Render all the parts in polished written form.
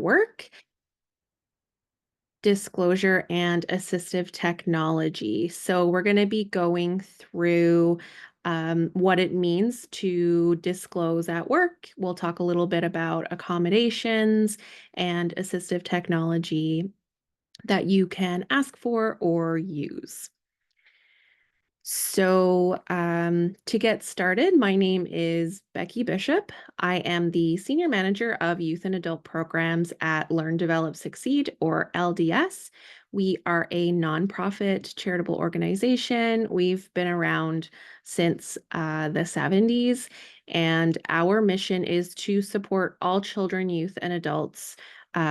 work, disclosure, and assistive technology. So we're going to be going through what it means to disclose at work. We'll talk a little bit about accommodations and assistive technology that you can ask for or use. So to get started, my name is Becky Bishop. I am the Senior Manager of Youth and Adult Programs at Learn, Develop, Succeed, or LDS. We are a nonprofit charitable organization. We've been around since the 70s, and our mission is to support all children, youth, and adults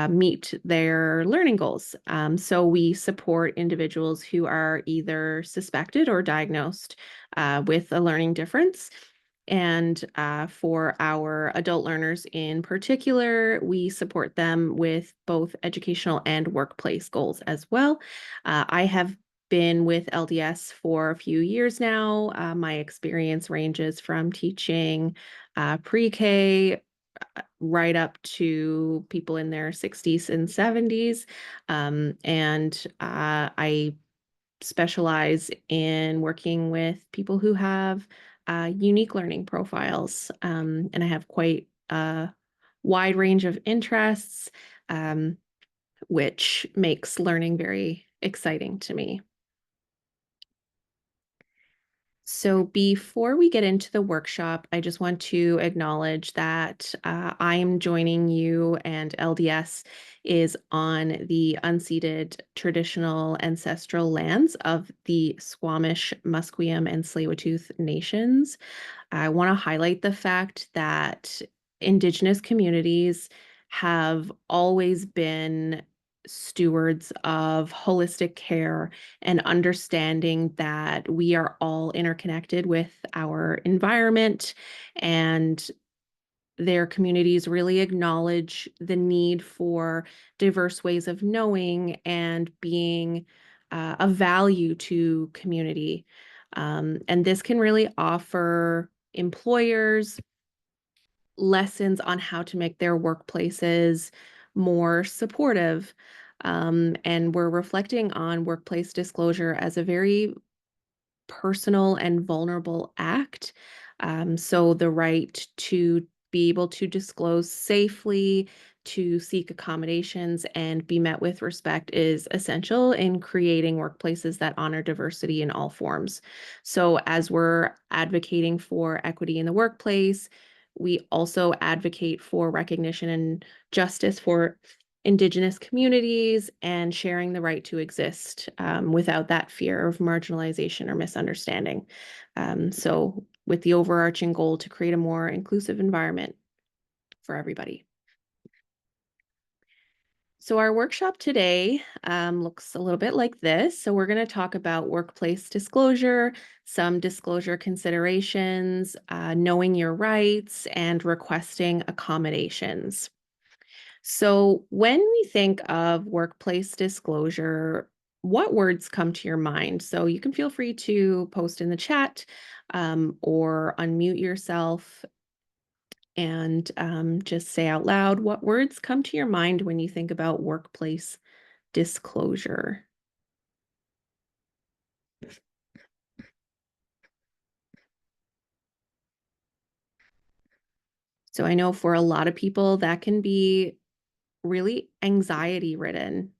meet their learning goals. So we support individuals who are either suspected or diagnosed with a learning difference. And for our adult learners in particular, we support them with both educational and workplace goals as well. I have been with LDS for a few years now. My experience ranges from teaching pre-K right up to people in their 60s and 70s. I specialize in working with people who have unique learning profiles. And I have quite a wide range of interests, which makes learning very exciting to me. So before we get into the workshop, I just want to acknowledge that I'm joining you and LDS is on the unceded traditional ancestral lands of the Squamish, Musqueam, and Tsleil-Waututh nations. I want to highlight the fact that Indigenous communities have always been stewards of holistic care and understanding that we are all interconnected with our environment, and their communities really acknowledge the need for diverse ways of knowing and being of value to community. And this can really offer employers lessons on how to make their workplaces more supportive. And we're reflecting on workplace disclosure as a very personal and vulnerable act. So the right to be able to disclose safely, to seek accommodations, and be met with respect is essential in creating workplaces that honor diversity in all forms. So as we're advocating for equity in the workplace, we also advocate for recognition and justice for Indigenous communities and sharing the right to exist without that fear of marginalization or misunderstanding. So with the overarching goal to create a more inclusive environment for everybody. So our workshop today looks a little bit like this. So we're going to talk about workplace disclosure, some disclosure considerations, knowing your rights, and requesting accommodations. So when we think of workplace disclosure, what words come to your mind? So you can feel free to post in the chat or unmute yourself and just say out loud what words come to your mind when you think about workplace disclosure. So I know for a lot of people that can be really anxiety ridden,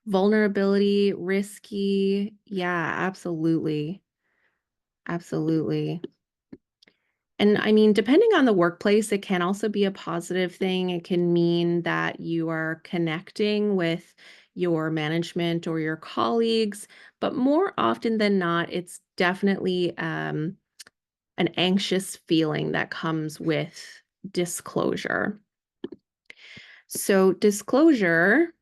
vulnerability, risky. Yeah, absolutely. Absolutely. And I mean, depending on the workplace, it can also be a positive thing. It can mean that you are connecting with your management or your colleagues, but more often than not, it's definitely an anxious feeling that comes with disclosure. So disclosure,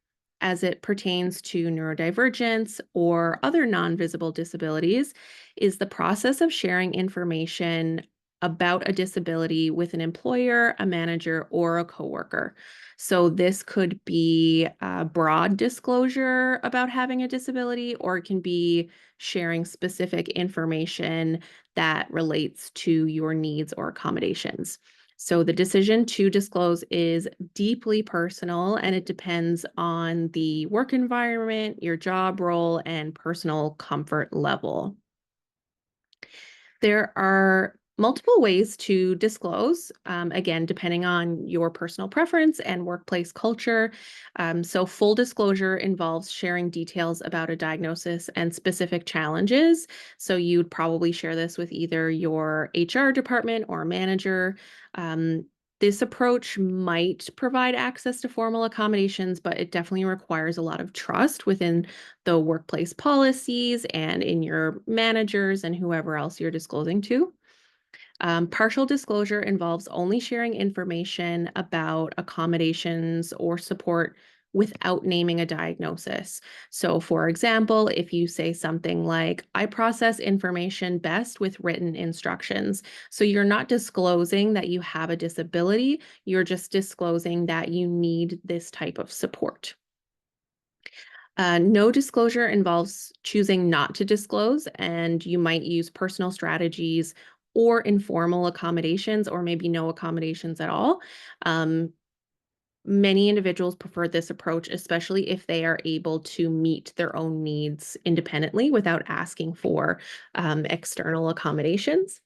as it pertains to neurodivergence or other non-visible disabilities, is the process of sharing information about a disability with an employer, a manager, or a coworker. So this could be a broad disclosure about having a disability, or it can be sharing specific information that relates to your needs or accommodations. So the decision to disclose is deeply personal, and it depends on the work environment, your job role, and personal comfort level. There are multiple ways to disclose, again, depending on your personal preference and workplace culture. So, full disclosure involves sharing details about a diagnosis and specific challenges. So, you'd probably share this with either your HR department or manager. This approach might provide access to formal accommodations, but it definitely requires a lot of trust within the workplace policies and in your managers and whoever else you're disclosing to. Partial disclosure involves only sharing information about accommodations or support without naming a diagnosis. So, for example, if you say something like, I process information best with written instructions. So, you're not disclosing that you have a disability, you're just disclosing that you need this type of support. No disclosure involves choosing not to disclose, and you might use personal strategies or informal accommodations, or maybe no accommodations at all. Um, Many individuals prefer this approach, especially if they are able to meet their own needs independently without asking for external accommodations.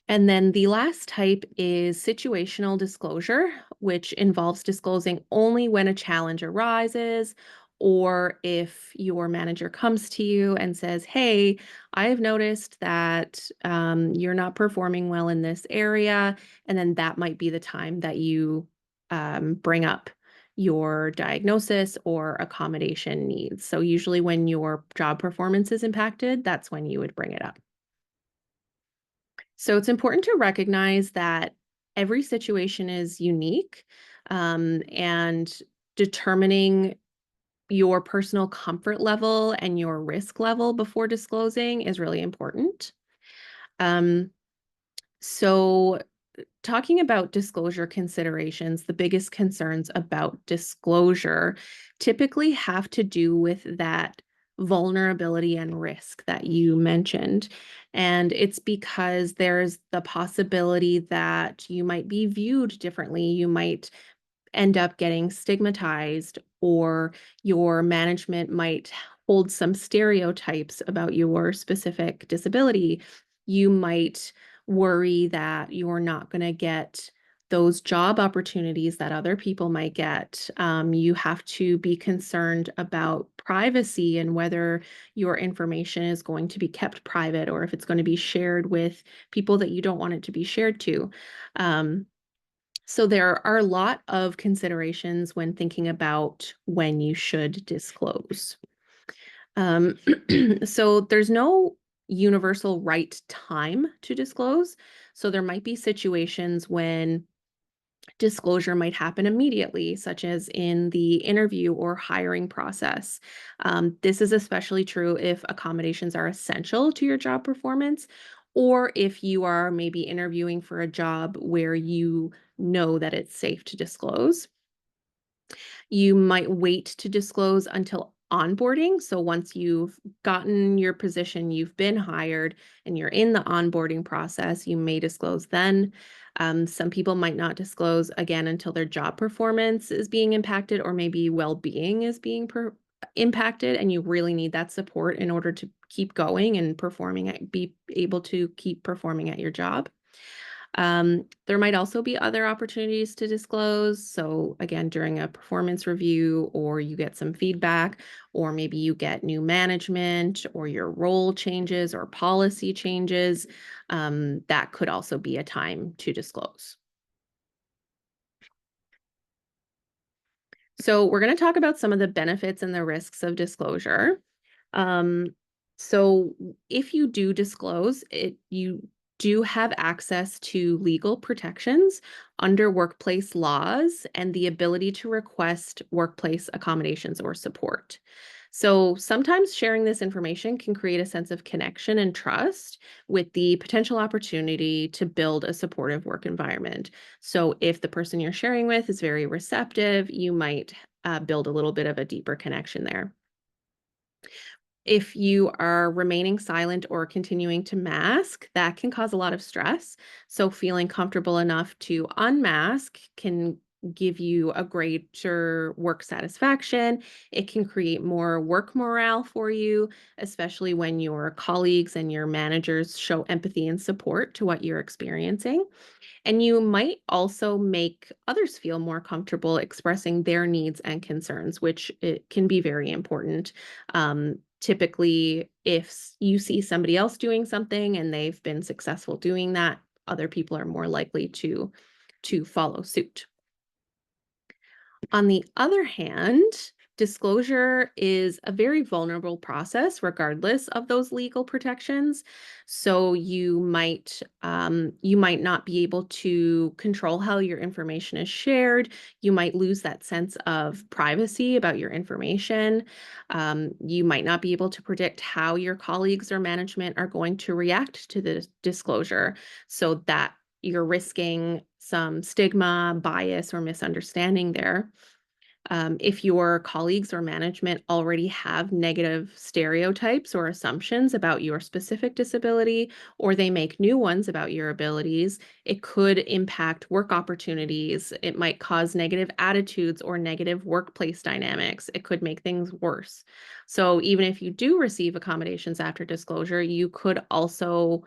And then the last type is situational disclosure, which involves disclosing only when a challenge arises or if your manager comes to you and says, Hey, I have noticed that you're not performing well in this area. And then that might be the time that you bring up your diagnosis or accommodation needs. So, usually, when your job performance is impacted, that's when you would bring it up. So it's important to recognize that every situation is unique, and determining your personal comfort level and your risk level before disclosing is really important. Um, so talking about disclosure considerations, the biggest concerns about disclosure typically have to do with that vulnerability and risk that you mentioned. And it's because there's the possibility that you might be viewed differently. You might end up getting stigmatized, or your management might hold some stereotypes about your specific disability. You might worry that you're not going to get those job opportunities that other people might get. You have to be concerned about privacy and whether your information is going to be kept private or if it's going to be shared with people that you don't want it to be shared to. Um, so there are a lot of considerations when thinking about when you should disclose. Um, so there's no universal right time to disclose. So there might be situations when disclosure might happen immediately, such as in the interview or hiring process. This is especially true if accommodations are essential to your job performance, or if you are maybe interviewing for a job where you know that it's safe to disclose. You might wait to disclose until onboarding. So once you've gotten your position, you've been hired, and you're in the onboarding process, you may disclose then. Some people might not disclose again until their job performance is being impacted, or maybe well-being is being impacted, and you really need that support in order to keep going and be able to keep performing at your job. There might also be other opportunities to disclose. So, again, during a performance review, or you get some feedback, or maybe you get new management, or your role changes, or policy changes. That could also be a time to disclose. So, we're going to talk about some of the benefits and the risks of disclosure. Um, so if you do disclose it, you do have access to legal protections under workplace laws and the ability to request workplace accommodations or support. So sometimes sharing this information can create a sense of connection and trust with the potential opportunity to build a supportive work environment. So if the person you're sharing with is very receptive, you might build a little bit of a deeper connection there. If you are remaining silent or continuing to mask, that can cause a lot of stress. So feeling comfortable enough to unmask can give you a greater work satisfaction. It can create more work morale for you, especially when your colleagues and your managers show empathy and support to what you're experiencing. And you might also make others feel more comfortable expressing their needs and concerns, which it can be very important. Typically, if you see somebody else doing something and they've been successful doing that, other people are more likely to follow suit. On the other hand, disclosure is a very vulnerable process, regardless of those legal protections. So you might not be able to control how your information is shared. You might lose that sense of privacy about your information. You might not be able to predict how your colleagues or management are going to react to the disclosure, so that you're risking some stigma, bias, or misunderstanding there. If your colleagues or management already have negative stereotypes or assumptions about your specific disability, or they make new ones about your abilities, it could impact work opportunities. It might cause negative attitudes or negative workplace dynamics. It could make things worse. So, even if you do receive accommodations after disclosure, you could also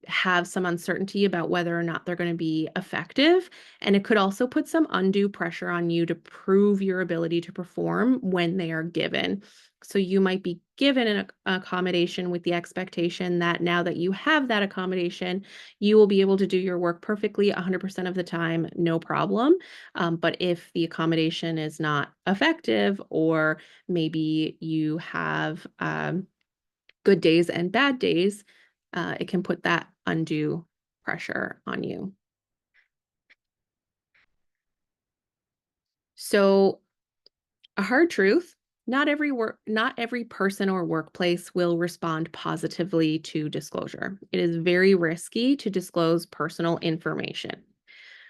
have some uncertainty about whether or not they're going to be effective. And it could also put some undue pressure on you to prove your ability to perform when they are given. So you might be given an accommodation with the expectation that now that you have that accommodation, you will be able to do your work perfectly 100% of the time, no problem. But if the accommodation is not effective, or maybe you have good days and bad days, it can put that undue pressure on you. So, a hard truth, not every person or workplace will respond positively to disclosure. It is very risky to disclose personal information.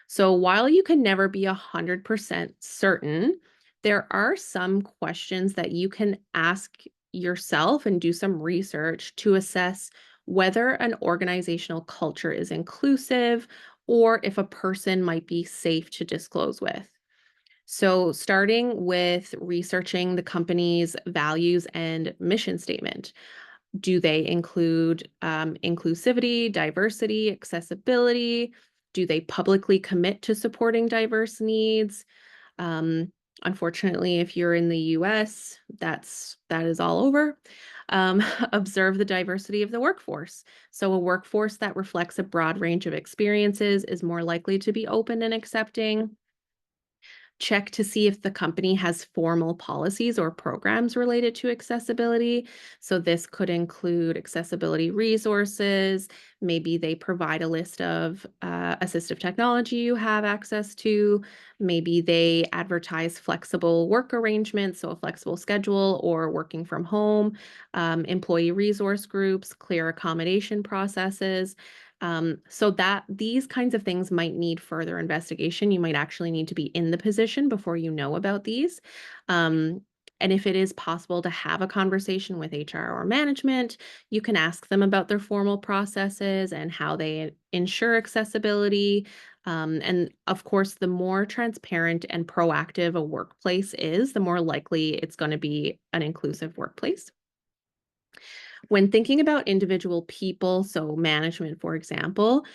So while you can never be 100% certain, there are some questions that you can ask yourself and do some research to assess whether an organizational culture is inclusive, or if a person might be safe to disclose with. So, starting with researching the company's values and mission statement. Do they include inclusivity, diversity, accessibility? Do they publicly commit to supporting diverse needs? Um, Unfortunately, if you're in the US, that is all over. Um, observe the diversity of the workforce. So, a workforce that reflects a broad range of experiences is more likely to be open and accepting. Check to see if the company has formal policies or programs related to accessibility. So, this could include accessibility resources. Maybe they provide a list of assistive technology you have access to. Maybe they advertise flexible work arrangements, so a flexible schedule or working from home, employee resource groups, clear accommodation processes. So that these kinds of things might need further investigation. You might actually need to be in the position before you know about these. Um, and if it is possible to have a conversation with HR or management, you can ask them about their formal processes and how they ensure accessibility. And of course, the more transparent and proactive a workplace is, the more likely it's going to be an inclusive workplace. When thinking about individual people, so management, for example,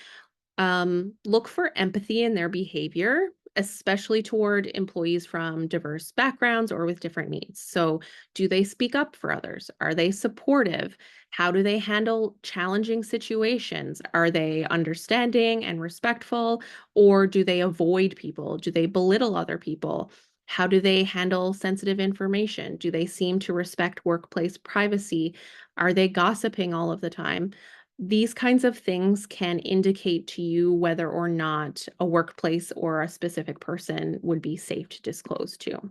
look for empathy in their behavior, especially toward employees from diverse backgrounds or with different needs. So, do they speak up for others? Are they supportive? How do they handle challenging situations? Are they understanding and respectful, or do they avoid people? Do they belittle other people? How do they handle sensitive information? Do they seem to respect workplace privacy? Are they gossiping all of the time? These kinds of things can indicate to you whether or not a workplace or a specific person would be safe to disclose to.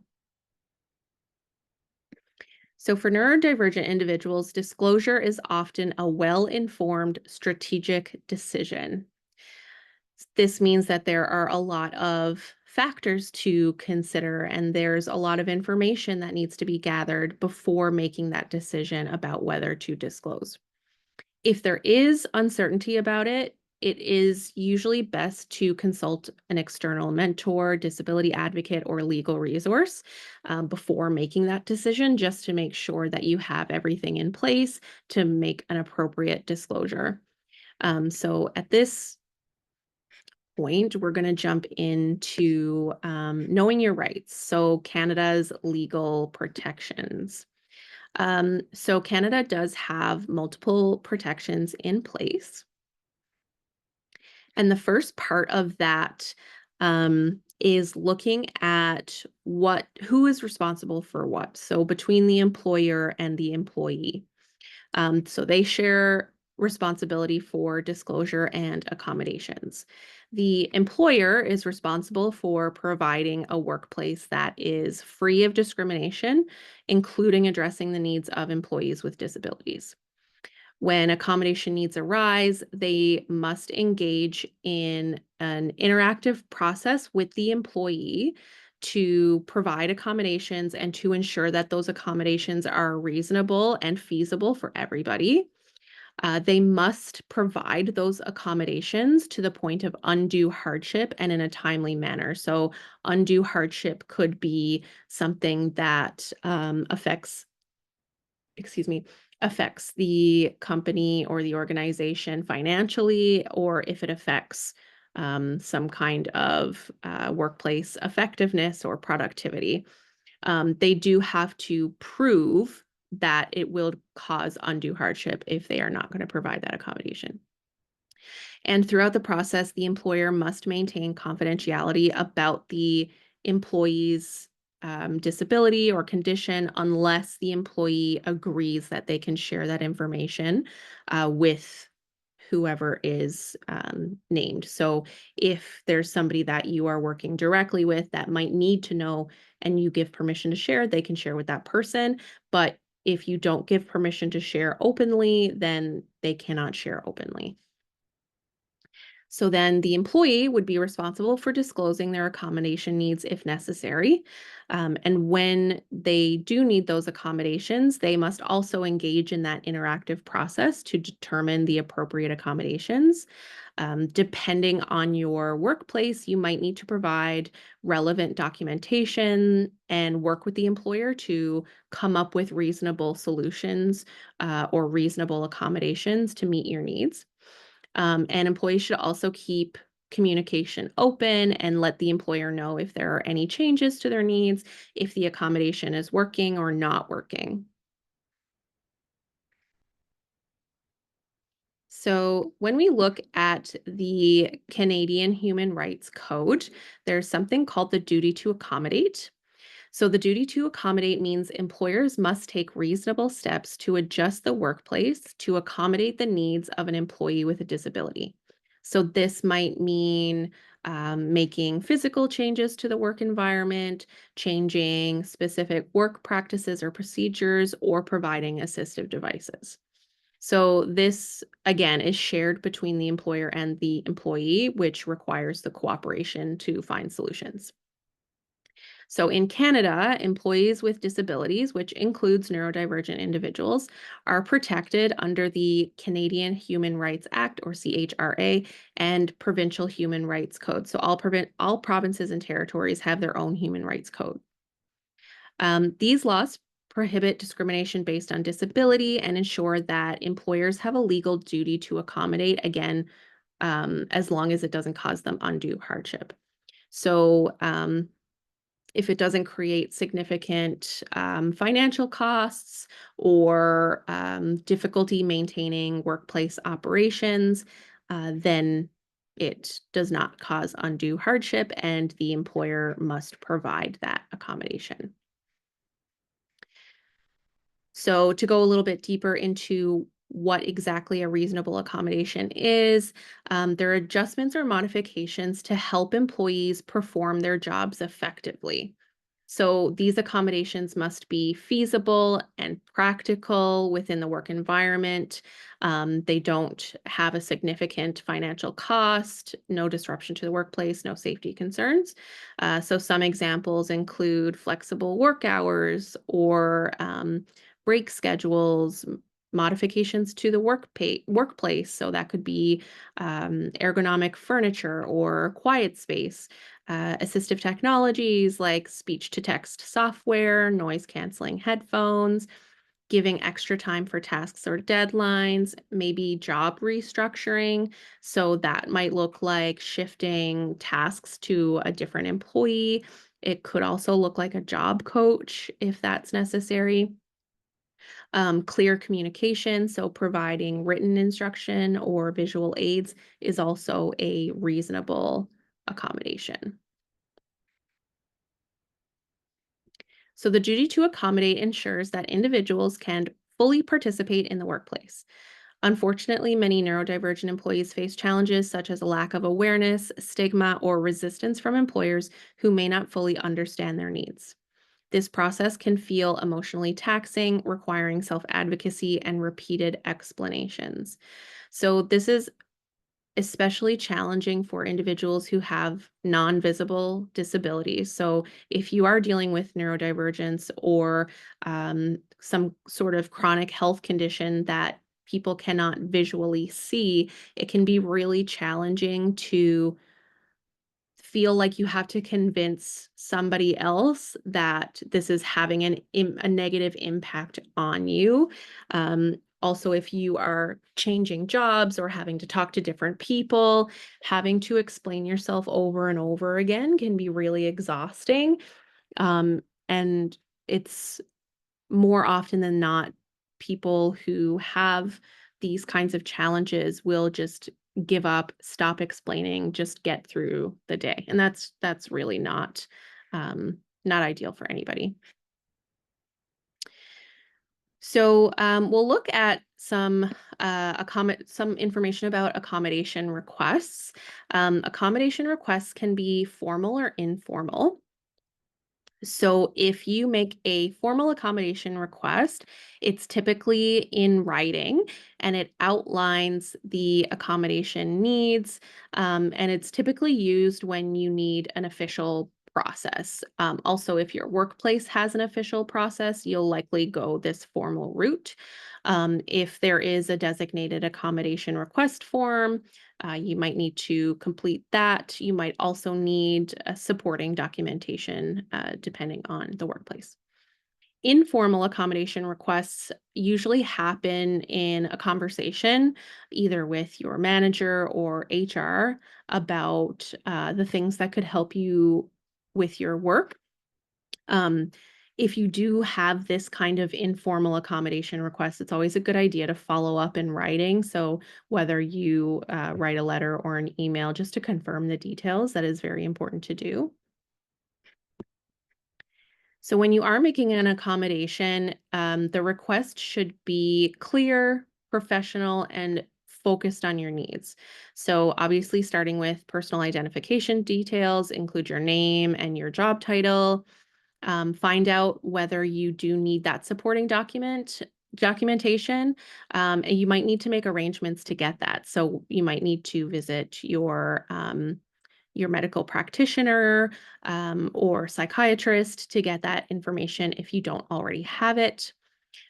So, for neurodivergent individuals, disclosure is often a well informed strategic decision. This means that there are a lot of factors to consider, and there's a lot of information that needs to be gathered before making that decision about whether to disclose. If there is uncertainty about it, it is usually best to consult an external mentor, disability advocate, or legal resource before making that decision, just to make sure that you have everything in place to make an appropriate disclosure. So at this point, we're going to jump into knowing your rights. So Canada's legal protections. So Canada does have multiple protections in place. And the first part of that is looking at who is responsible for what. So between the employer and the employee. So they share responsibility for disclosure and accommodations. The employer is responsible for providing a workplace that is free of discrimination, including addressing the needs of employees with disabilities. When accommodation needs arise, they must engage in an interactive process with the employee to provide accommodations and to ensure that those accommodations are reasonable and feasible for everybody. They must provide those accommodations to the point of undue hardship and in a timely manner. So, undue hardship could be something that excuse me, affects the company or the organization financially, or if it affects some kind of workplace effectiveness or productivity. They do have to prove that it will cause undue hardship if they are not going to provide that accommodation. And throughout the process, the employer must maintain confidentiality about the employee's disability or condition unless the employee agrees that they can share that information with whoever is named. So if there's somebody that you are working directly with that might need to know and you give permission to share, they can share with that person. But if you don't give permission to share openly, then they cannot share openly. So then the employee would be responsible for disclosing their accommodation needs if necessary. And when they do need those accommodations, they must also engage in that interactive process to determine the appropriate accommodations. Depending on your workplace, you might need to provide relevant documentation and work with the employer to come up with reasonable solutions or reasonable accommodations to meet your needs. And employees should also keep communication open and let the employer know if there are any changes to their needs, if the accommodation is working or not working. So, when we look at the Canadian Human Rights Code, there's something called the duty to accommodate. So, the duty to accommodate means employers must take reasonable steps to adjust the workplace to accommodate the needs of an employee with a disability. So, this might mean making physical changes to the work environment, changing specific work practices or procedures, or providing assistive devices. So, this again is shared between the employer and the employee, which requires the cooperation to find solutions. So in Canada, employees with disabilities, which includes neurodivergent individuals, are protected under the Canadian Human Rights Act, or CHRA, and provincial human rights code. So all provinces and territories have their own human rights code. These laws prohibit discrimination based on disability and ensure that employers have a legal duty to accommodate, again, as long as it doesn't cause them undue hardship. So, if it doesn't create significant financial costs or difficulty maintaining workplace operations, then it does not cause undue hardship and the employer must provide that accommodation. So, to go a little bit deeper into what exactly a reasonable accommodation is, there are adjustments or modifications to help employees perform their jobs effectively. So these accommodations must be feasible and practical within the work environment. They don't have a significant financial cost, no disruption to the workplace, no safety concerns. So some examples include flexible work hours or break schedules, modifications to the workplace. So that could be ergonomic furniture or quiet space, assistive technologies like speech to text software, noise canceling headphones, giving extra time for tasks or deadlines, maybe job restructuring. So that might look like shifting tasks to a different employee. It could also look like a job coach if that's necessary. Clear communication, so providing written instruction or visual aids is also a reasonable accommodation. So the duty to accommodate ensures that individuals can fully participate in the workplace. Unfortunately, many neurodivergent employees face challenges such as a lack of awareness, stigma, or resistance from employers who may not fully understand their needs. This process can feel emotionally taxing, requiring self advocacy and repeated explanations. So, this is especially challenging for individuals who have non-visible disabilities. So, if you are dealing with neurodivergence or some sort of chronic health condition that people cannot visually see, it can be really challenging to feel like you have to convince somebody else that this is having a negative impact on you. Also, if you are changing jobs or having to talk to different people, having to explain yourself over and over again can be really exhausting. And it's more often than not, people who have these kinds of challenges will just give up, stop explaining, just get through the day. And that's really not ideal for anybody. So we'll look at some information about accommodation requests. Accommodation requests can be formal or informal. So if you make a formal accommodation request, it's typically in writing and it outlines the accommodation needs. And it's typically used when you need an official process. Also, if your workplace has an official process, you'll likely go this formal route. If there is a designated accommodation request form, you might need to complete that. You might also need supporting documentation depending on the workplace. Informal accommodation requests usually happen in a conversation, either with your manager or HR, about the things that could help you with your work. um, if you do have this kind of informal accommodation request, it's always a good idea to follow up in writing. So whether you write a letter or an email just to confirm the details, that is very important to do. So when you are making an accommodation, the request should be clear, professional, and focused on your needs. So obviously starting with personal identification details, include your name and your job title. Find out whether you do need that supporting documentation. And you might need to make arrangements to get that. So you might need to visit your medical practitioner or psychiatrist to get that information if you don't already have it.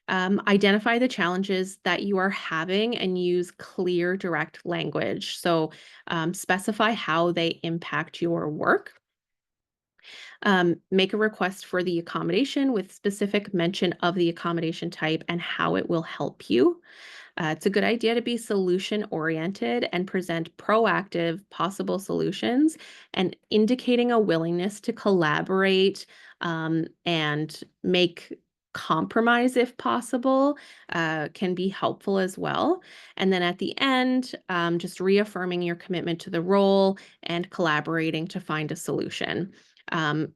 Identify the challenges that you are having and use clear, direct language. So specify how they impact your work. Make a request for the accommodation with specific mention of the accommodation type and how it will help you. It's a good idea to be solution oriented and present proactive possible solutions and indicating a willingness to collaborate and make compromise if possible can be helpful as well. And then at the end, just reaffirming your commitment to the role and collaborating to find a solution.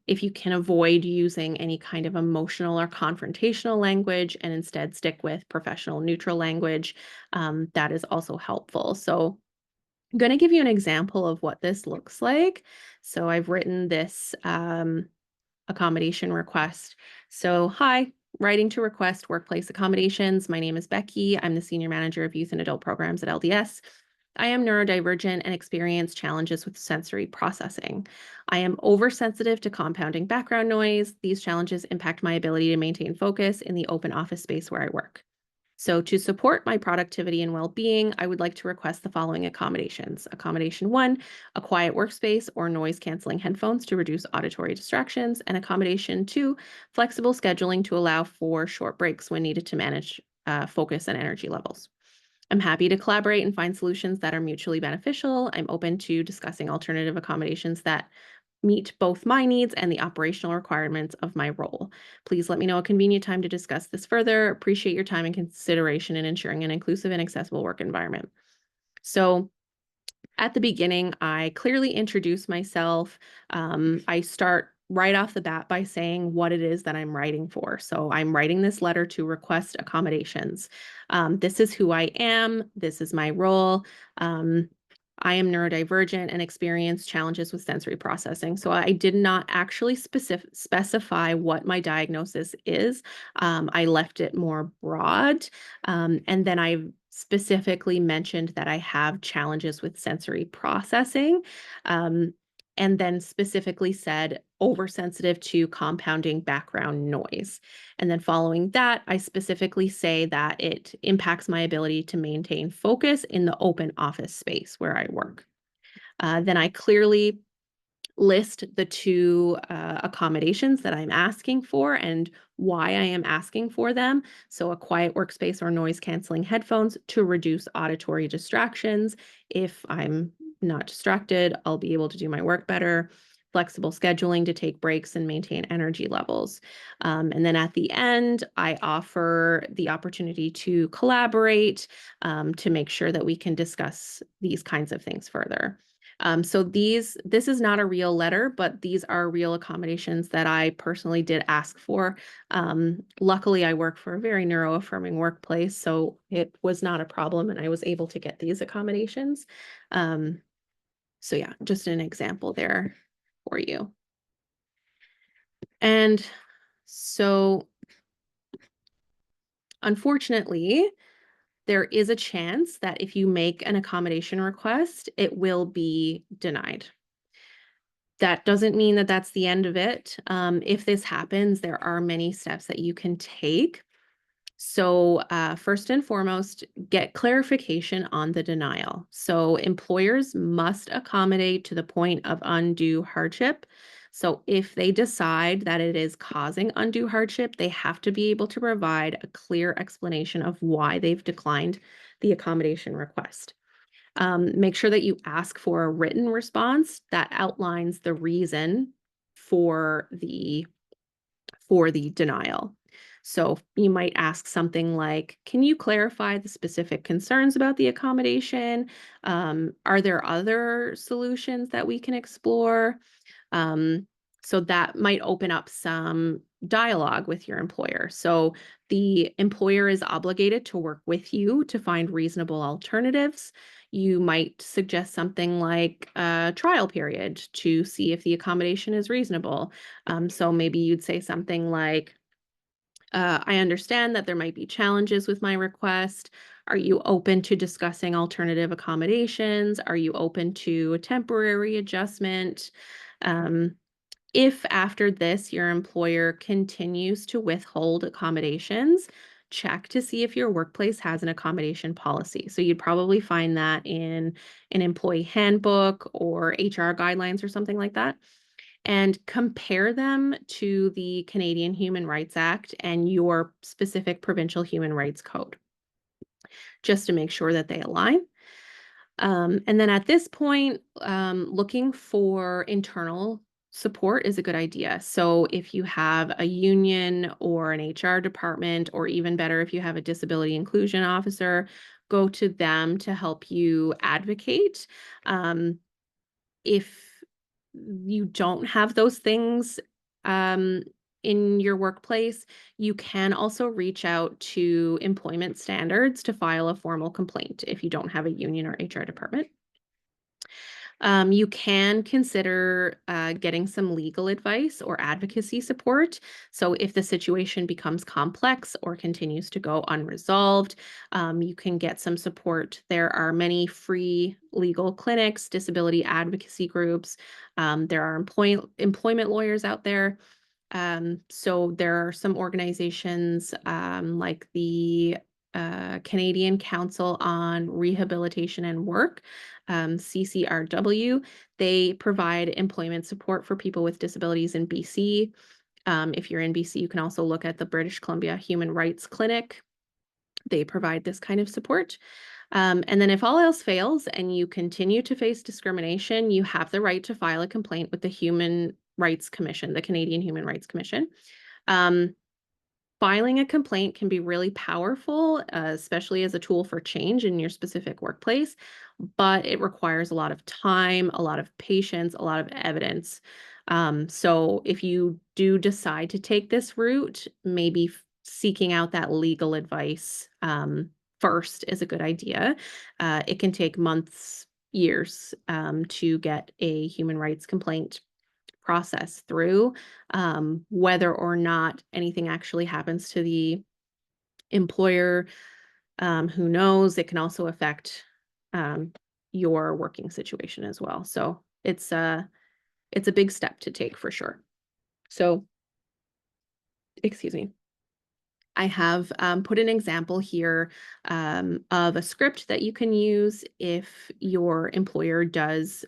If you can avoid using any kind of emotional or confrontational language and instead stick with professional neutral language, that is also helpful. So I'm going to give you an example of what this looks like. So I've written this accommodation request. So, hi, writing to request workplace accommodations. My name is Becky. I'm the Senior Manager of Youth and Adult Programs at LDS. I am neurodivergent and experience challenges with sensory processing. I am oversensitive to compounding background noise. These challenges impact my ability to maintain focus in the open office space where I work. So to support my productivity and well-being, I would like to request the following accommodations. Accommodation 1, a quiet workspace or noise-canceling headphones to reduce auditory distractions. And accommodation 2, flexible scheduling to allow for short breaks when needed to manage focus and energy levels. I'm happy to collaborate and find solutions that are mutually beneficial. I'm open to discussing alternative accommodations that meet both my needs and the operational requirements of my role. Please let me know a convenient time to discuss this further. Appreciate your time and consideration in ensuring an inclusive and accessible work environment. So at the beginning, I clearly introduce myself. I start right off the bat by saying what it is that I'm writing for. So I'm writing this letter to request accommodations. This is who I am. This is my role. I am neurodivergent and experience challenges with sensory processing. So I did not actually specify what my diagnosis is. I left it more broad. And then I specifically mentioned that I have challenges with sensory processing. And then specifically said oversensitive to compounding background noise. And then following that, I specifically say that it impacts my ability to maintain focus in the open office space where I work. Then I clearly list the two accommodations that I'm asking for and why I am asking for them. So a quiet workspace or noise canceling headphones to reduce auditory distractions. If I'm not distracted, I'll be able to do my work better. Flexible scheduling to take breaks and maintain energy levels. And then at the end, I offer the opportunity to collaborate to make sure that we can discuss these kinds of things further. So this is not a real letter, but these are real accommodations that I personally did ask for. Luckily, I work for a very neuro-affirming workplace, so it was not a problem, and I was able to get these accommodations. So yeah, just an example there for you. And so, unfortunately, there is a chance that if you make an accommodation request, it will be denied. That doesn't mean that that's the end of it. If this happens, there are many steps that you can take. So first and foremost, get clarification on the denial. So employers must accommodate to the point of undue hardship. So if they decide that it is causing undue hardship, they have to be able to provide a clear explanation of why they've declined the accommodation request. Make sure that you ask for a written response that outlines the reason for the denial. So you might ask something like, can you clarify the specific concerns about the accommodation? Are there other solutions that we can explore? So that might open up some dialogue with your employer. So the employer is obligated to work with you to find reasonable alternatives. You might suggest something like a trial period to see if the accommodation is reasonable. So maybe you'd say something like, I understand that there might be challenges with my request. Are you open to discussing alternative accommodations? Are you open to a temporary adjustment? If after this your employer continues to withhold accommodations, check to see if your workplace has an accommodation policy. So you'd probably find that in an employee handbook or HR guidelines or something like that, and compare them to the Canadian Human Rights Act and your specific provincial human rights code, just to make sure that they align. And then at this point, looking for internal support is a good idea. So if you have a union or an HR department, or even better, if you have a disability inclusion officer, go to them to help you advocate. If you don't have those things in your workplace, you can also reach out to employment standards to file a formal complaint if you don't have a union or HR department. You can consider getting some legal advice or advocacy support. So, if the situation becomes complex or continues to go unresolved, you can get some support. There are many free legal clinics, disability advocacy groups. There are employment lawyers out there. So there are some organizations like the Canadian Council on Rehabilitation and Work, CCRW. They provide employment support for people with disabilities in BC. If you're in BC, you can also look at the British Columbia Human Rights Clinic. They provide this kind of support. And then if all else fails and you continue to face discrimination, you have the right to file a complaint with the Human Rights Commission, the Canadian Human Rights Commission. Um, Filing a complaint can be really powerful, especially as a tool for change in your specific workplace, but it requires a lot of time, a lot of patience, a lot of evidence. So if you do decide to take this route, maybe seeking out that legal advice first is a good idea. It can take months, years to get a human rights complaint process through, whether or not anything actually happens to the employer. Who knows? It can also affect um, your working situation as well. So it's a big step to take for sure. So, excuse me. I have put an example here of a script that you can use if your employer does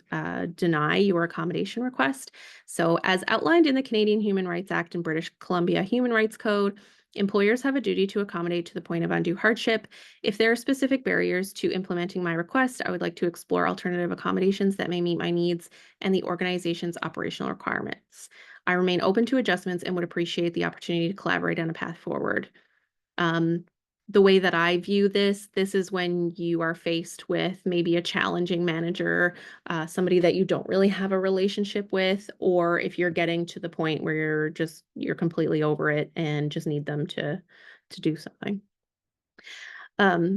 deny your accommodation request. So, as outlined in the Canadian Human Rights Act and British Columbia Human Rights Code, employers have a duty to accommodate to the point of undue hardship. If there are specific barriers to implementing my request, I would like to explore alternative accommodations that may meet my needs and the organization's operational requirements. I remain open to adjustments and would appreciate the opportunity to collaborate on a path forward. Um, the way that I view this is when you are faced with maybe a challenging manager, somebody that you don't really have a relationship with, or if you're getting to the point where you're completely over it and just need them to do something.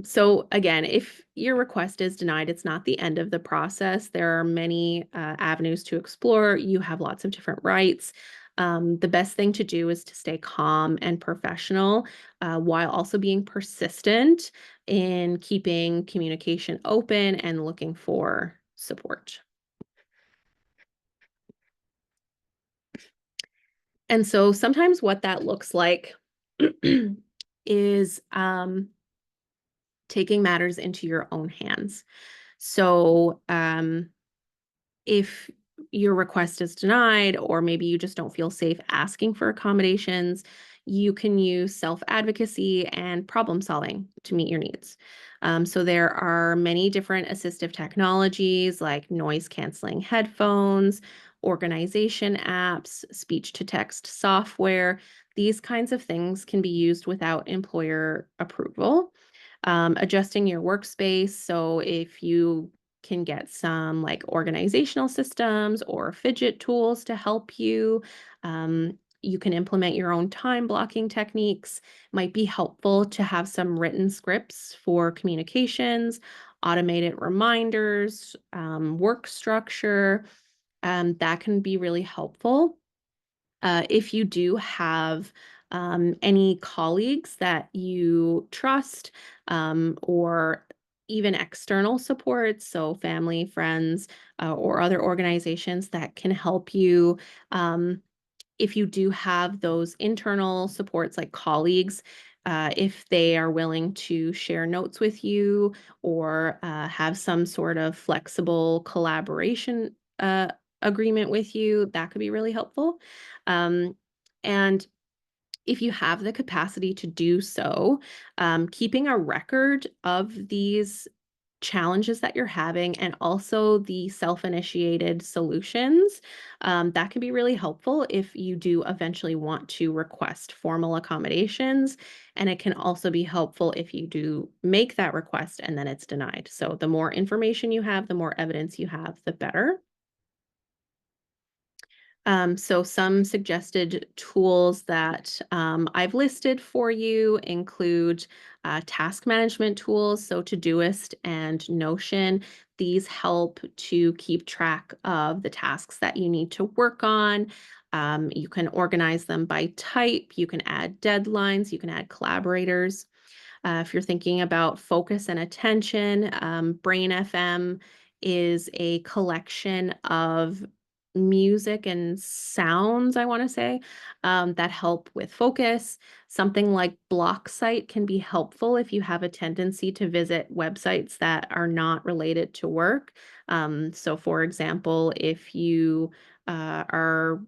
So again, if your request is denied, it's not the end of the process. There are many avenues to explore. You have lots of different rights. The best thing to do is to stay calm and professional while also being persistent in keeping communication open and looking for support. And so sometimes what that looks like is taking matters into your own hands. So, if your request is denied, or maybe you just don't feel safe asking for accommodations, you can use self advocacy and problem solving to meet your needs. So, there are many different assistive technologies like noise canceling headphones, organization apps, speech to text software. These kinds of things can be used without employer approval. Adjusting your workspace. So, if you can get some like organizational systems or fidget tools to help you. You can implement your own time blocking techniques. Might be helpful to have some written scripts for communications, automated reminders, work structure. That can be really helpful. If you do have any colleagues that you trust or even external support, so family, friends, or other organizations that can help you. If you do have those internal supports like colleagues, if they are willing to share notes with you or have some sort of flexible collaboration agreement with you, that could be really helpful. Um, and if you have the capacity to do so, keeping a record of these challenges that you're having and also the self-initiated solutions, that can be really helpful if you do eventually want to request formal accommodations. And it can also be helpful if you do make that request and then it's denied. So the more information you have, the more evidence you have, the better. So some suggested tools that I've listed for you include task management tools, so Todoist and Notion. These help to keep track of the tasks that you need to work on. You can organize them by type, you can add deadlines, you can add collaborators. If you're thinking about focus and attention, Brain FM is a collection of music and sounds, I want to say, that help with focus. Something like Block Site can be helpful if you have a tendency to visit websites that are not related to work. So, for example, if you are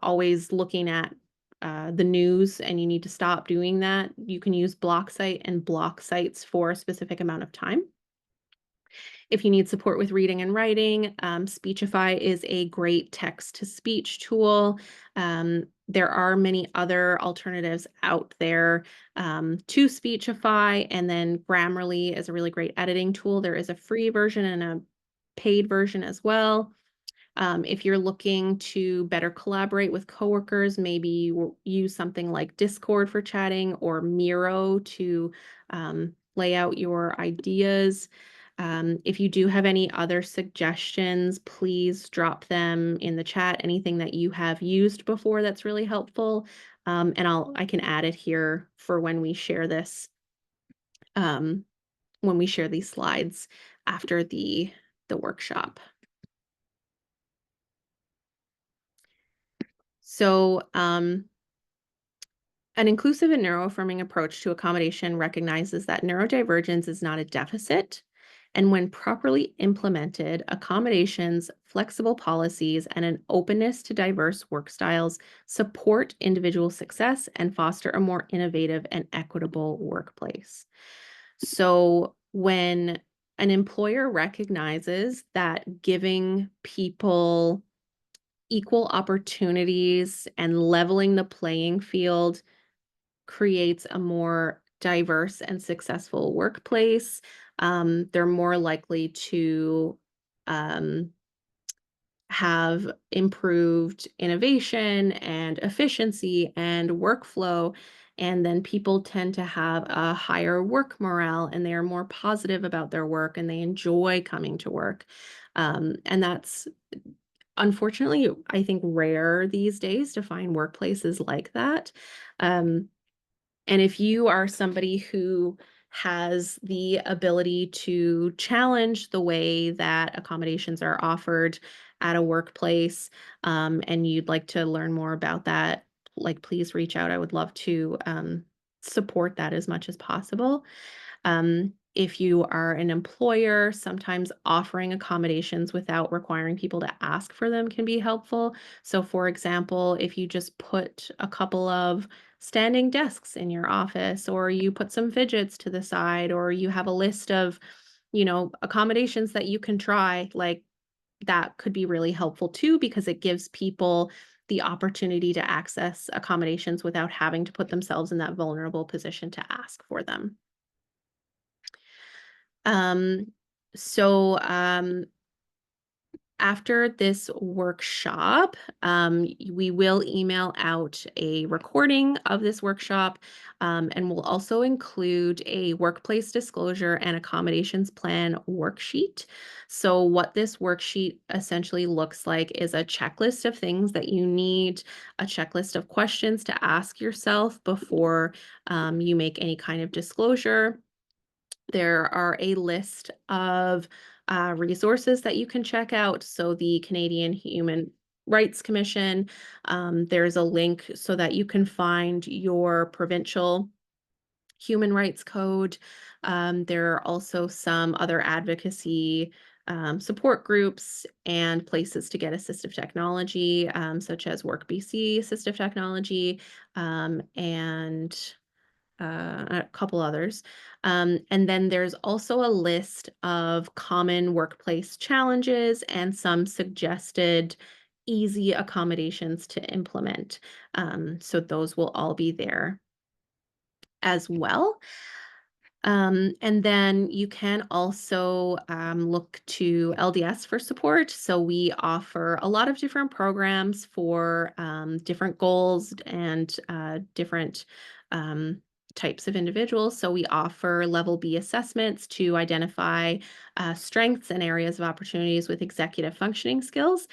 always looking at the news and you need to stop doing that, you can use block site and block sites for a specific amount of time. If you need support with reading and writing, Speechify is a great text-to-speech tool. There are many other alternatives out there to Speechify, and then Grammarly is a really great editing tool. There is a free version and a paid version as well. If you're looking to better collaborate with coworkers, maybe you use something like Discord for chatting or Miro to lay out your ideas. If you do have any other suggestions, please drop them in the chat. Anything that you have used before that's really helpful, and I can add it here for when we share this, when we share these slides after the workshop. So, an inclusive and neuroaffirming approach to accommodation recognizes that neurodivergence is not a deficit. And when properly implemented, accommodations, flexible policies, and an openness to diverse work styles support individual success and foster a more innovative and equitable workplace. So, when an employer recognizes that giving people equal opportunities and leveling the playing field creates a more diverse and successful workplace. They're more likely to um, have improved innovation and efficiency and workflow. And then people tend to have a higher work morale and they are more positive about their work and they enjoy coming to work. And that's unfortunately, I think, rare these days to find workplaces like that. Um, and if you are somebody who has the ability to challenge the way that accommodations are offered at a workplace, and you'd like to learn more about that, like, please reach out. I would love to support that as much as possible. If you are an employer, sometimes offering accommodations without requiring people to ask for them can be helpful. So, for example, if you just put a couple of standing desks in your office, or you put some fidgets to the side, or you have a list of, accommodations that you can try, like that could be really helpful too, because it gives people the opportunity to access accommodations without having to put themselves in that vulnerable position to ask for them. Um, so, after this workshop, we will email out a recording of this workshop, and we'll also include a workplace disclosure and accommodations plan worksheet. So what this worksheet essentially looks like is a checklist of things that you need, a checklist of questions to ask yourself before you make any kind of disclosure. There are a list of resources that you can check out. So the Canadian Human Rights Commission, there's a link so that you can find your provincial human rights code. There are also some other advocacy support groups and places to get assistive technology, such as Work BC Assistive Technology, and a couple others. And then there's also a list of common workplace challenges and some suggested easy accommodations to implement. So those will all be there as well. And then you can also look to LDS for support. So we offer a lot of different programs for different goals and different um, types of individuals. So we offer level B assessments to identify strengths and areas of opportunities with executive functioning skills.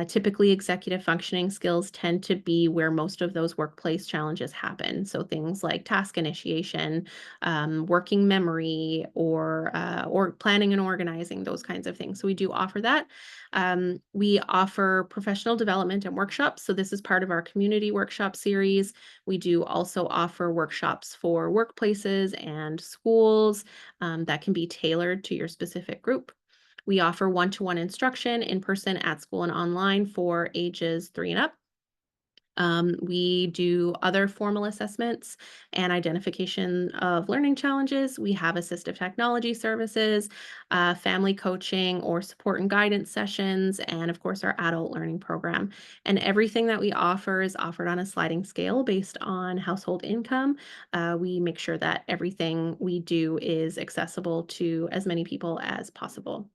Typically, executive functioning skills tend to be where most of those workplace challenges happen. So things like task initiation, working memory, or planning and organizing, those kinds of things. So we do offer that. We offer professional development and workshops. So this is part of our community workshop series. We do also offer workshops for workplaces and schools that can be tailored to your specific group. We offer one-to-one instruction in person, at school, and online for ages 3 and up. We do other formal assessments and identification of learning challenges. We have assistive technology services, family coaching or support and guidance sessions, and of course, our adult learning program. And everything that we offer is offered on a sliding scale based on household income. We make sure that everything we do is accessible to as many people as possible.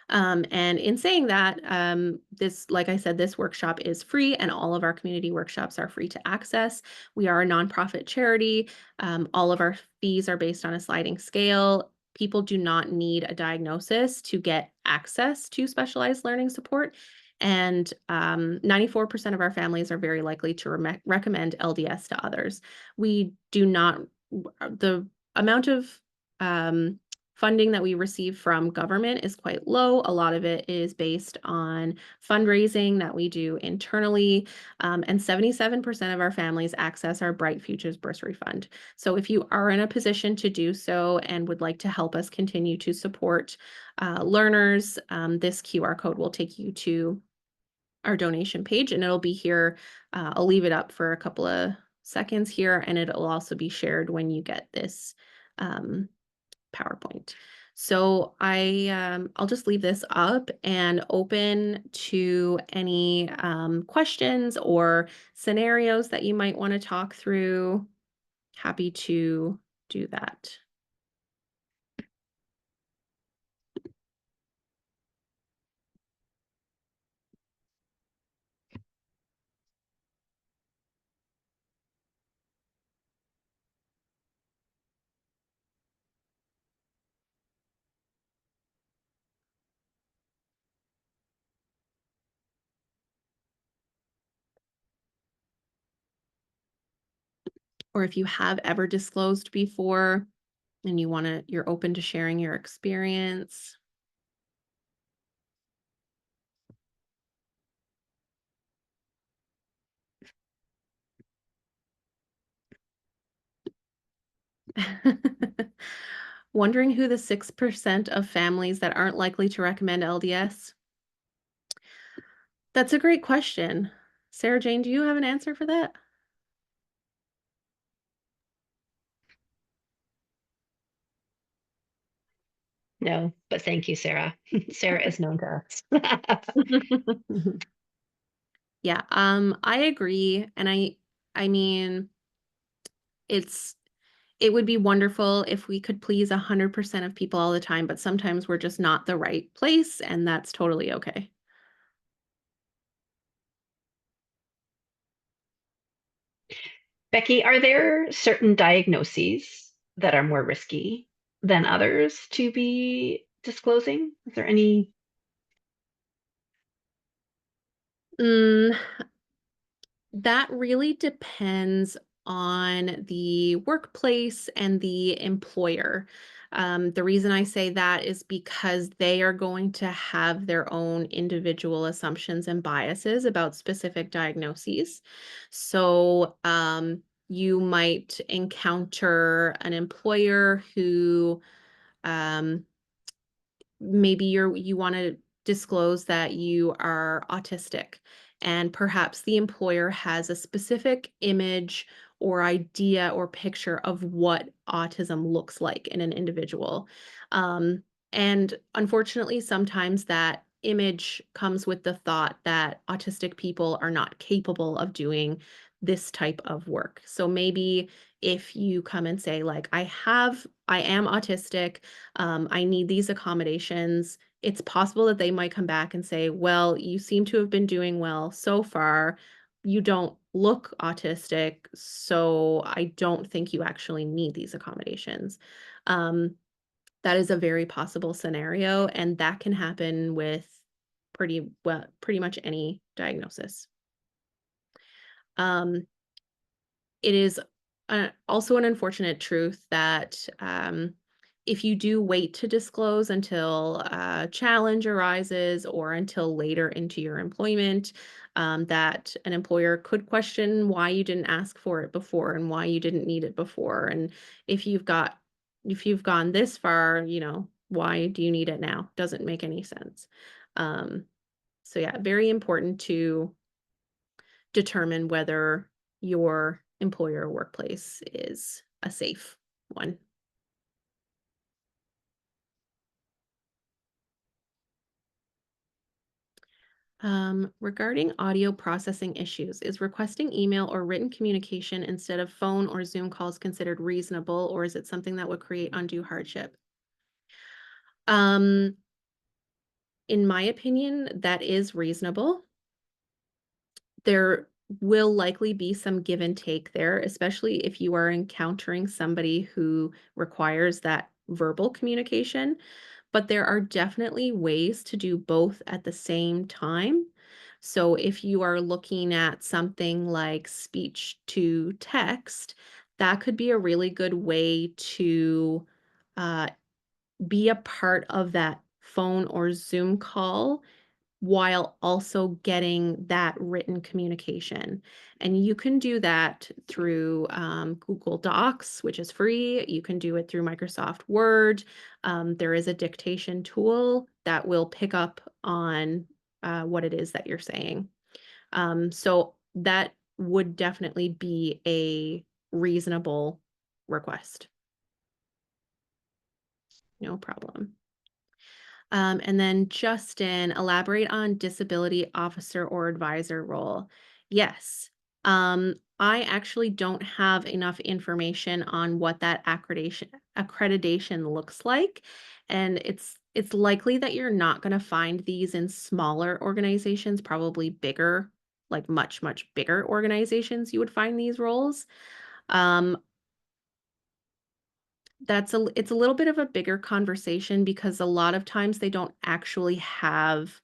And in saying that, like I said, this workshop is free and all of our community workshops are free to access. We are a nonprofit charity. All of our fees are based on a sliding scale. People do not need a diagnosis to get access to specialized learning support. And 94% of our families are very likely to recommend LDS to others. We do not, the amount of um, funding that we receive from government is quite low. A lot of it is based on fundraising that we do internally, and 77% of our families access our Bright Futures Bursary Fund. So if you are in a position to do so and would like to help us continue to support learners, this QR code will take you to our donation page, and it'll be here. I'll leave it up for a couple of seconds here, and it'll also be shared when you get this PowerPoint. So I'll just leave this up and open to any questions or scenarios that you might want to talk through. Happy to do that. Or if you have ever disclosed before and you're open to sharing your experience. Wondering who the 6% of families that aren't likely to recommend LDS? That's a great question. Sarah Jane, do you have an answer for that? No, but thank you, Sarah. Sarah is known to us. Yeah, I agree. And I mean, it's it would be wonderful if we could please 100% of people all the time, but sometimes we're just not the right place, and that's totally okay. Becky, are there certain diagnoses that are more risky than others to be disclosing? Is there any? Mm, That really depends on the workplace and the employer. The reason I say that is because they are going to have their own individual assumptions and biases about specific diagnoses. So, you might encounter an employer who um, maybe you want to disclose that you are autistic, and perhaps the employer has a specific image or idea or picture of what autism looks like in an individual. um, and unfortunately sometimes that image comes with the thought that autistic people are not capable of doing this type of work. So maybe if you come and say like, I am autistic, I need these accommodations, it's possible that they might come back and say, well, you seem to have been doing well so far. You don't look autistic, so I don't think you actually need these accommodations. Um, that is a very possible scenario, and that can happen with pretty much any diagnosis. Um, it is, also an unfortunate truth that, if you do wait to disclose until a challenge arises or until later into your employment, that an employer could question why you didn't ask for it before and why you didn't need it before. And if you've got if you've gone this far, why do you need it now? Doesn't make any sense. Um, so yeah, very important to determine whether your employer or workplace is a safe one. Regarding audio processing issues, is requesting email or written communication instead of phone or Zoom calls considered reasonable, or is it something that would create undue hardship? Um, in my opinion, that is reasonable. There will likely be some give and take there, especially if you are encountering somebody who requires that verbal communication. But there are definitely ways to do both at the same time. So if you are looking at something like speech to text, that could be a really good way to uh, be a part of that phone or Zoom call while also getting that written communication. And you can do that through Google Docs, which is free. You can do it through Microsoft Word. There is a dictation tool that will pick up on what it is that you're saying. So that would definitely be a reasonable request. No problem. And then Justin, elaborate on disability officer or advisor role. Yes. I actually don't have enough information on what that accreditation looks like. And it's likely that you're not going to find these in smaller organizations, probably bigger, like much, much bigger organizations, you would find these roles. Um, it's a little bit of a bigger conversation because a lot of times they don't actually have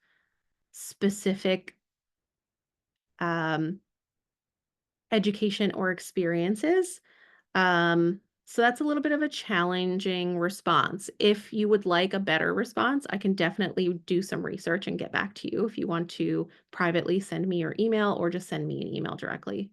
specific, um, education or experiences. So that's a little bit of a challenging response. If you would like a better response, I can definitely do some research and get back to you if you want to privately send me your email or just send me an email directly.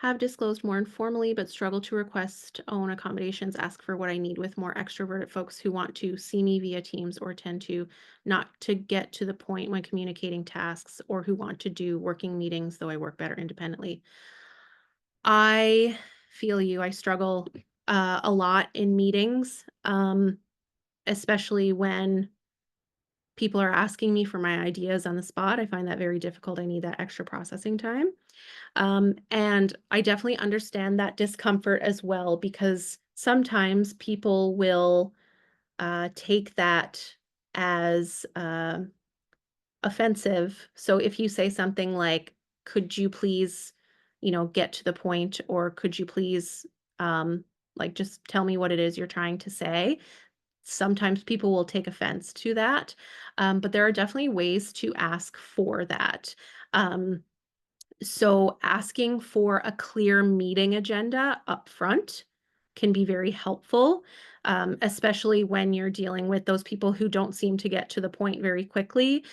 Have disclosed more informally, but struggle to request own accommodations, ask for what I need with more extroverted folks who want to see me via Teams or tend to not to get to the point when communicating tasks or who want to do working meetings, though I work better independently. I feel you. I struggle a lot in meetings, especially when people are asking me for my ideas on the spot. I find that very difficult. I need that extra processing time. And I definitely understand that discomfort as well because sometimes people will take that as offensive. So if you say something like, could you please, get to the point, or could you please, um, like, just tell me what it is you're trying to say? Sometimes people will take offense to that. But there are definitely ways to ask for that. Um, so asking for a clear meeting agenda up front can be very helpful, especially when you're dealing with those people who don't seem to get to the point very quickly,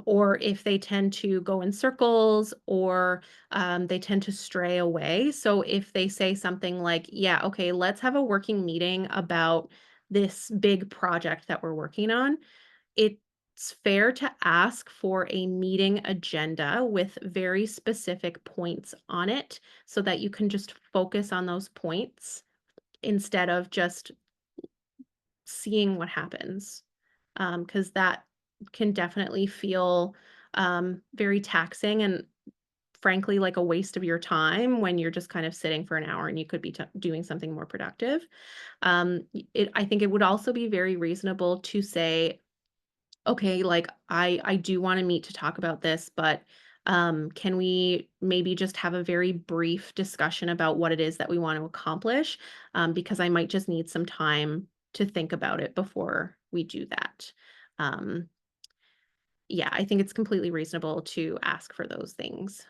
or if they tend to go in circles or they tend to stray away. So if they say something like, yeah, okay, let's have a working meeting about this big project that we're working on, it's fair to ask for a meeting agenda with very specific points on it so that you can just focus on those points instead of just seeing what happens. Because that can definitely feel very taxing and frankly like a waste of your time when you're just kind of sitting for an hour and you could be doing something more productive. I think it would also be very reasonable to say, okay, like I do want to meet to talk about this, but can we maybe just have a very brief discussion about what it is that we want to accomplish? Because I might just need some time to think about it before we do that. Um, yeah, I think it's completely reasonable to ask for those things.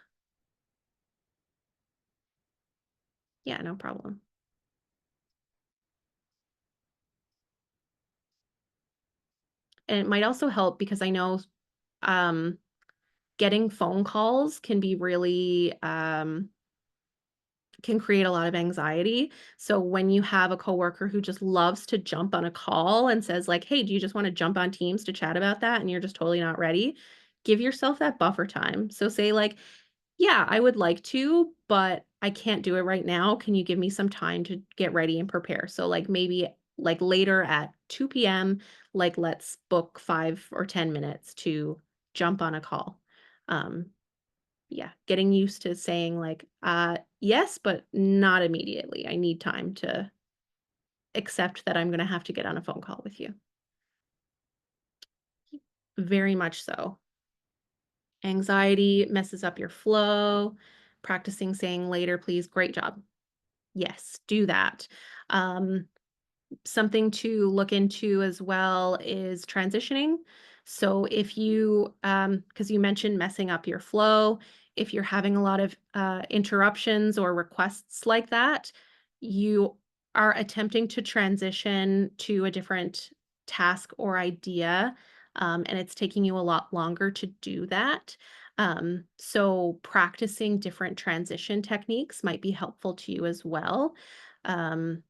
Yeah, no problem. And it might also help because I know um, getting phone calls can be really can create a lot of anxiety. So when you have a coworker who just loves to jump on a call and says like, "Hey, do you just want to jump on Teams to chat about that?" and you're just totally not ready, give yourself that buffer time. So say like, "Yeah, I would like to, but I can't do it right now. Can you give me some time to get ready and prepare?" So like maybe like later at 2 p.m., like let's book 5 or 10 minutes to jump on a call. Um, yeah, getting used to saying like, yes, but not immediately. I need time to accept that I'm gonna have to get on a phone call with you. Very much so. Anxiety messes up your flow. Practicing saying later, please. Great job. Yes, do that. Um, Something to look into as well is transitioning. So if you, because you mentioned messing up your flow, if you're having a lot of interruptions or requests like that, you are attempting to transition to a different task or idea, and it's taking you a lot longer to do that. So practicing different transition techniques might be helpful to you as well. Um,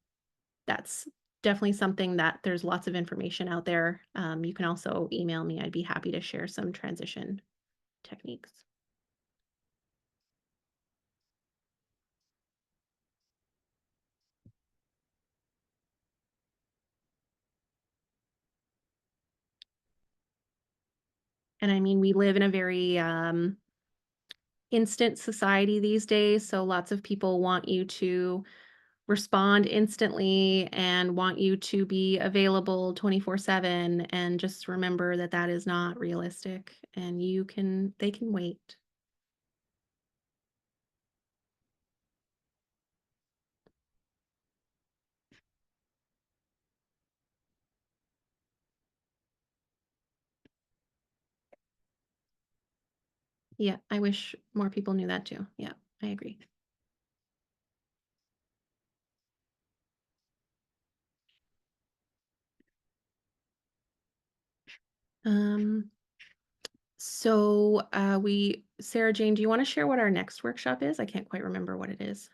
that's definitely something that there's lots of information out there. You can also email me. I'd be happy to share some transition techniques. And I mean, we live in a very instant society these days. So lots of people want you to respond instantly and want you to be available 24/7. And just remember that that is not realistic and they can wait. Yeah, I wish more people knew that too. Yeah, I agree. Um, Sarah Jane, do you want to share what our next workshop is? I can't quite remember what it is.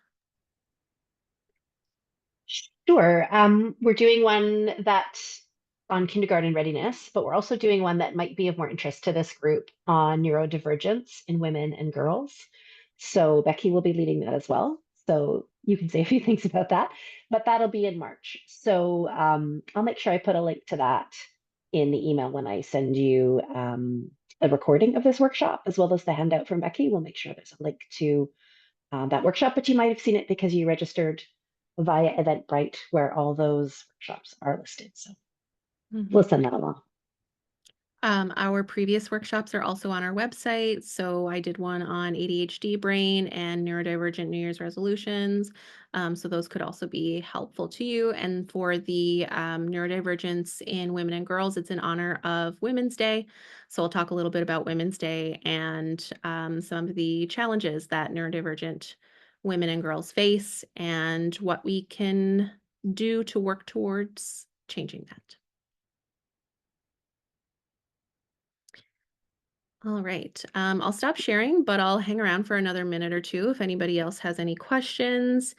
Sure. We're doing one that on kindergarten readiness, but we're also doing one that might be of more interest to this group on neurodivergence in women and girls. So Becky will be leading that as well. So you can say a few things about that, but that'll be in March. So I'll make sure I put a link to that in the email when I send you a recording of this workshop, as well as the handout from Becky. We'll make sure there's a link to that workshop, but you might have seen it because you registered via Eventbrite, where all those workshops are listed. So we'll Mhm. send that along. Our previous workshops are also on our website. So I did one on ADHD brain and neurodivergent New Year's resolutions. So those could also be helpful to you. And for the neurodivergence in women and girls, it's in honor of Women's Day. So I'll talk a little bit about Women's Day and some of the challenges that neurodivergent women and girls face and what we can do to work towards changing that. All right. I'll stop sharing, but I'll hang around for another minute or two if anybody else has any questions.